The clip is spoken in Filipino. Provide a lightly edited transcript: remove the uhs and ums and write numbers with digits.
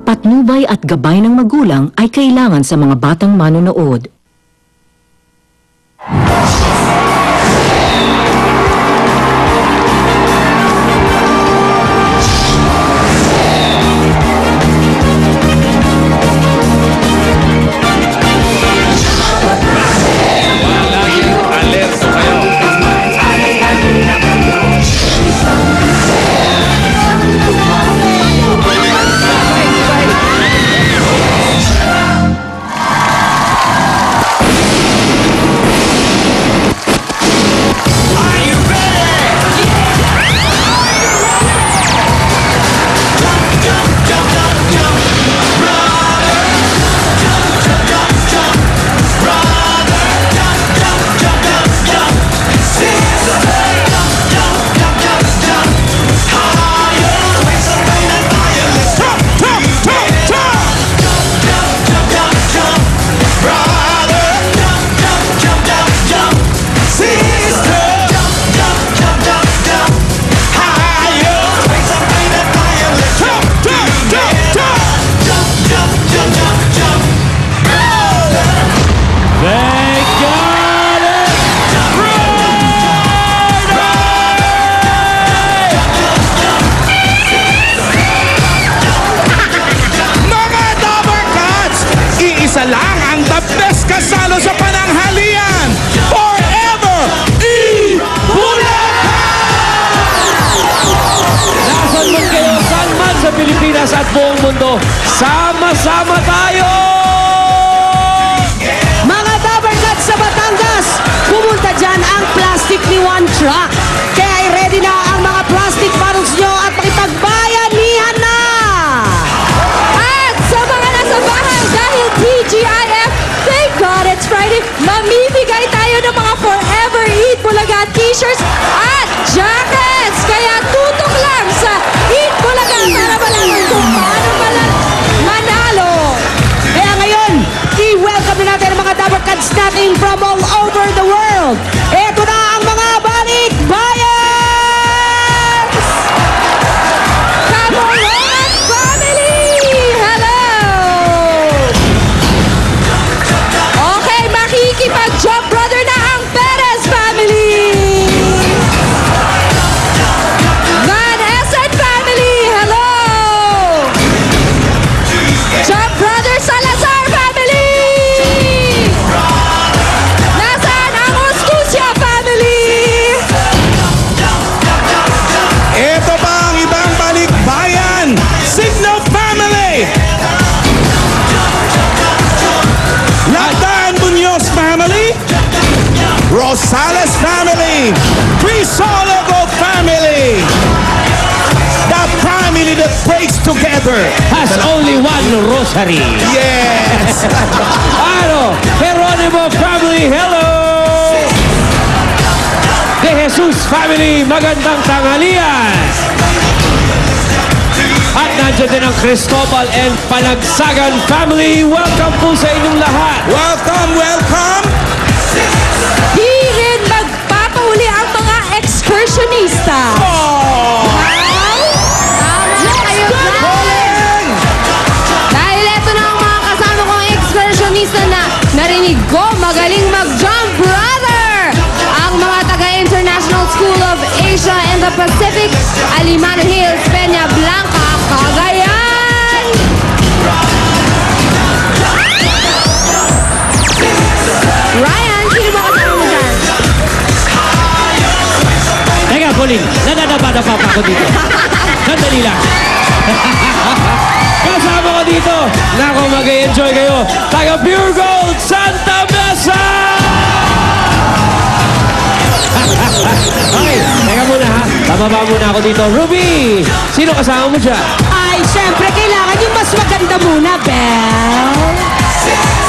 Patnubay at gabay ng magulang ay kailangan sa mga batang manonood. Isa lang ang the best kasalo sa pananghalian. Forever Bulacan! Nasaan man kayo, saan man sa Pilipinas at buong mundo, sama-sama tayo! Mga Dabber Cats sa Batangas, pumunta dyan ang plastic ni One Truck. Kaya ay ready na ang mga plastic bottles nyo at makipagbayanihan na! At sa mga nasa bahay, dahil TGIF, thank God it's Friday, mamimigay tayo ng mga Forever Eat Bulaga t-shirts at jackets. Kaya tutok lang sa Eat Bulaga para malaman kung paano manalo. Kaya ngayon, i-welcome na natin ang mga Dabber Cats natin from all over the world. Ito na ang mga balikbayans! Kamulangan Family! Hello! Okay, makikipag-jump brother na ang Perez Family! Van Essen Family! Hello! Jump brother Salazar Family! Nasaan ang Oscusia Family? Ito pa ang ibang balikbayan. Signal Family. Ladan Munoz Family. Rosales Family. Crisologo Family. The family that prays together. Has only one rosary. Yes. Ano? Geronimo Family, hello! De Jesus Family, magandang tanghalian! At nandiyan din ang Cristobal and Panagsagan Family. Welcome po sa inyong lahat. Welcome, welcome. Di rin magpapahuli ang mga excursionista. Dahil ito na ang mga kasama kong excursionista na narinig ko magaling mag-jump brother. Ang mga taga-International School of Asia and the Pacific, Alimano Hills, Peña Blanca, Cagayan. Ryan, sino ba kasama mo dyan? Teka, Pauline, nadadapa-dapa pa ako dito. Sandali lang. Kasama ko dito. Nako, mag-enjoy kayo. Taga Pure Gold, Santa Mesa! Okay, teka muna ha. Bababa muna ako dito. Ruby, sino kasama mo dyan? Ay, syempre, kailangan yung mas maganda muna, Belle.